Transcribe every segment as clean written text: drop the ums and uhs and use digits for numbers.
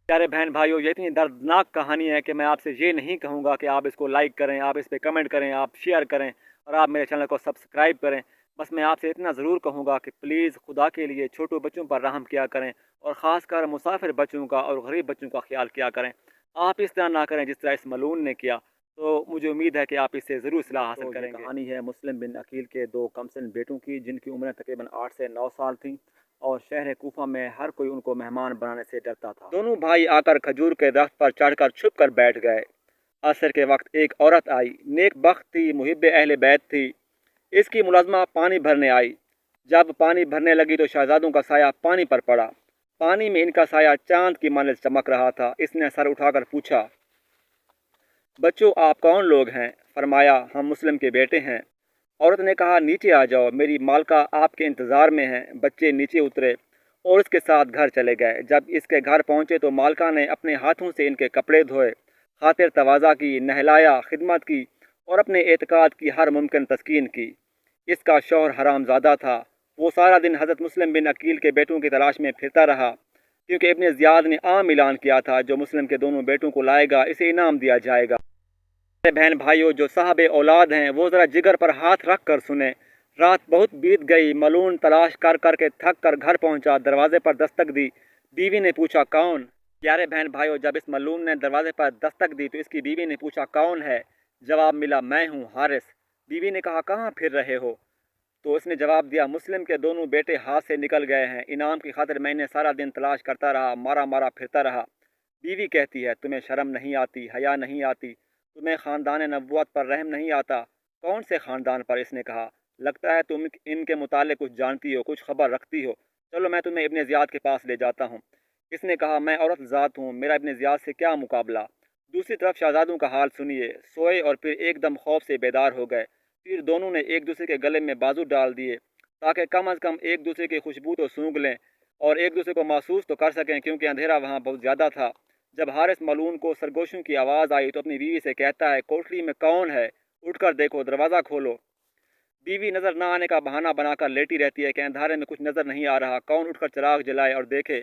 प्यारे बहन भाइयों, ये इतनी दर्दनाक कहानी है कि मैं आपसे ये नहीं कहूँगा कि आप इसको लाइक करें, आप इस पे कमेंट करें, आप शेयर करें और आप मेरे चैनल को सब्सक्राइब करें। बस मैं आपसे इतना ज़रूर कहूँगा कि प्लीज़ खुदा के लिए छोटू बच्चों पर रहम किया करें और ख़ासकर मुसाफिर बच्चों का और गरीब बच्चों का ख्याल किया करें। आप इस तरह ना करें जिस तरह इस मलून ने किया। तो मुझे उम्मीद है कि आप इससे ज़रूर इस्लाह हासिल करेंगे। कहानी है मुस्लिम बिन अकील के दो कमसिन बेटों की, जिनकी उम्रें तकरीबन 8 से 9 साल थी और शहर कूफा में हर कोई उनको मेहमान बनाने से डरता था। दोनों भाई आकर खजूर के दरख्त पर चढ़कर छुप कर बैठ गए। असर के वक्त एक औरत आई, नेक बख्त थी, मुहिब अहले बैत थी। इसकी मुलाजमा पानी भरने आई। जब पानी भरने लगी तो शहजादों का साया पानी पर पड़ा। पानी में इनका साया चांद की मानद चमक रहा था। इसने सर उठाकर पूछा, बच्चों आप कौन लोग हैं? फरमाया, हम मुस्लिम के बेटे हैं। औरत ने कहा, नीचे आ जाओ, मेरी मालका आपके इंतज़ार में है। बच्चे नीचे उतरे और उसके साथ घर चले गए। जब इसके घर पहुंचे तो मालका ने अपने हाथों से इनके कपड़े धोए, खातिर तवाज़ा की, नहलाया, खिदमत की और अपने एतकाद की हर मुमकिन तस्कीन की। इसका शौहर हरामज़ादा था। वो सारा दिन हज़रत मुस्लिम बिन अकील के बेटों की तलाश में फिरता रहा, क्योंकि इब्न ज़ियाद ने आम ऐलान किया था, जो मुस्लिम के दोनों बेटों को लाएगा इसे इनाम दिया जाएगा। बहन भाइयों, जो साहब औलाद हैं वो ज़रा जिगर पर हाथ रख कर सुने। रात बहुत बीत गई। मलून तलाश कर कर के थक कर घर पहुंचा। दरवाजे पर दस्तक दी। बीवी ने पूछा, कौन? प्यारे बहन भाइयों, जब इस मलून ने दरवाजे पर दस्तक दी तो इसकी बीवी ने पूछा, कौन है? जवाब मिला, मैं हूँ, हारिस। बीवी ने कहा, कहाँ फिर रहे हो? तो उसने जवाब दिया, मुस्लिम के दोनों बेटे हाथ से निकल गए हैं। इनाम की खातिर मैंने सारा दिन तलाश करता रहा, मारा मारा फिरता रहा। बीवी कहती है, तुम्हें शर्म नहीं आती, हया नहीं आती, तुम्हें ख़ानदान नबूवत पर रहम नहीं आता? कौन से ख़ानदान पर? इसने कहा, लगता है तुम इनके मुतालिक कुछ जानती हो, कुछ खबर रखती हो। चलो मैं तुम्हें इब्न ज़ियाद के पास ले जाता हूँ। इसने कहा, मैं औरत ज़ात हूँ, मेरा इब्न ज़ियाद से क्या मुकाबला। दूसरी तरफ शहजादों का हाल सुनिए। सोए और फिर एकदम खौफ से बेदार हो गए। फिर दोनों ने एक दूसरे के गले में बाजू डाल दिए, ताकि कम अज़ कम एक दूसरे की खुशबू तो सूंघ लें और एक दूसरे को महसूस तो कर सकें, क्योंकि अंधेरा वहाँ बहुत ज़्यादा था। जब हारिस मलून को सरगोशों की आवाज़ आई तो अपनी बीवी से कहता है, कोठरी में कौन है? उठकर देखो, दरवाज़ा खोलो। बीवी नज़र न आने का बहाना बनाकर लेटी रहती है कि अंधारे में कुछ नज़र नहीं आ रहा। कौन उठकर चिराग जलाए और देखे?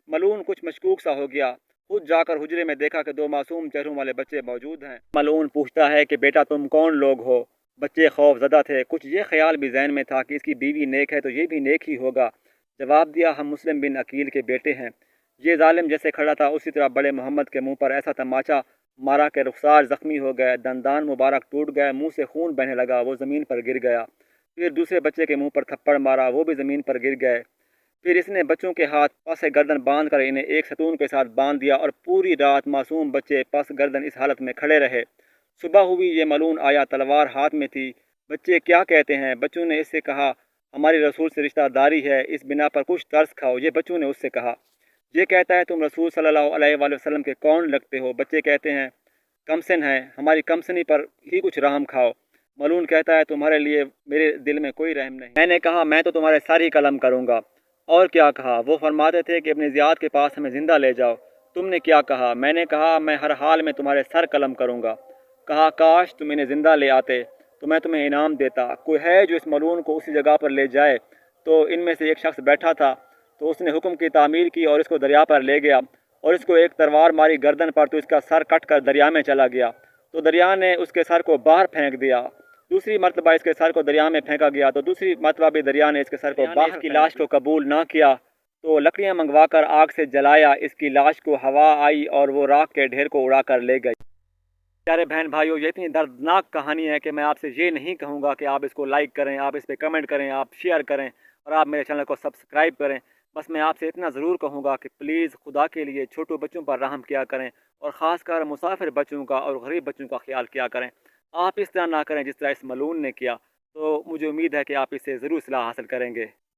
मलून कुछ मशकूक सा हो गया। खुद जाकर हुजरे में देखा कि दो मासूम चेहरों वाले बच्चे मौजूद हैं। मलून पूछता है कि बेटा तुम कौन लोग हो? बच्चे खौफ ज़दा थे। कुछ ये ख्याल भी जहन में था कि इसकी बीवी नेक है तो ये भी नेक ही होगा। जवाब दिया, हम मुस्लिम बिन अकील के बेटे हैं। ये जालिम जैसे खड़ा था उसी तरह बड़े मोहम्मद के मुंह पर ऐसा तमाचा मारा कि रुखसार ज़ख्मी हो गए, दंदान मुबारक टूट गए, मुंह से खून बहने लगा, वो ज़मीन पर गिर गया। फिर दूसरे बच्चे के मुंह पर थप्पड़ मारा, वो भी ज़मीन पर गिर गए। फिर इसने बच्चों के हाथ पस गर्दन बांध कर इन्हें एक सतून के साथ बांध दिया और पूरी रात मासूम बच्चे पस गर्दन इस हालत में खड़े रहे। सुबह हुई, ये मलून आया, तलवार हाथ में थी। बच्चे क्या कहते हैं? बच्चों ने इससे कहा, हमारी रसूल से रिश्तेदारी है, इस बिना पर कुछ तरस खाओ। ये बच्चों ने उससे कहा। ये कहता है, तुम रसूल सल्लल्लाहु अलैहि वसल्लम के कौन लगते हो? बच्चे कहते हैं, कमसिन हैं, हमारी कमसनी पर ही कुछ रहम खाओ। मलून कहता है, तुम्हारे लिए मेरे दिल में कोई रहम नहीं। मैंने कहा, मैं तो तुम्हारे सर ही कलम करूँगा। और क्या कहा? वो फरमाते थे कि अपने ज़ियाद के पास हमें ज़िंदा ले जाओ। तुमने क्या कहा? मैंने कहा, मैं हर हाल में तुम्हारे सर कलम करूँगा। कहा, काश तुम इन्हें ज़िंदा ले आते तो मैं तुम्हें इनाम देता। कोई है जो इस मलून को उसी जगह पर ले जाए? तो इनमें से एक शख्स बैठा था, तो उसने हुक्म की तामीर की और इसको दरिया पर ले गया और इसको एक तलवार मारी गर्दन पर, तो इसका सर कट कर दरिया में चला गया। तो दरिया ने उसके सर को बाहर फेंक दिया। दूसरी मरतबा इसके सर को दरिया में फेंका गया, तो दूसरी मरतबा भी दरिया ने इसके सर को बाहर। इसकी लाश को कबूल ना किया तो लकड़ियां मंगवाकर आग से जलाया। इसकी लाश को हवा आई और वो राख के ढेर को उड़ा कर ले गई। प्यारे बहन भाइयों, ये इतनी दर्दनाक कहानी है कि मैं आपसे ये नहीं कहूँगा कि आप इसको लाइक करें, आप इस पर कमेंट करें, आप शेयर करें और आप मेरे चैनल को सब्सक्राइब करें। बस मैं आपसे इतना ज़रूर कहूँगा कि प्लीज़ खुदा के लिए छोटू बच्चों पर रहम किया करें और ख़ासकर मुसाफिर बच्चों का और गरीब बच्चों का ख्याल किया करें। आप इस तरह ना करें जिस तरह इस मलून ने किया। तो मुझे उम्मीद है कि आप इससे ज़रूर इस्लाह हासिल करेंगे।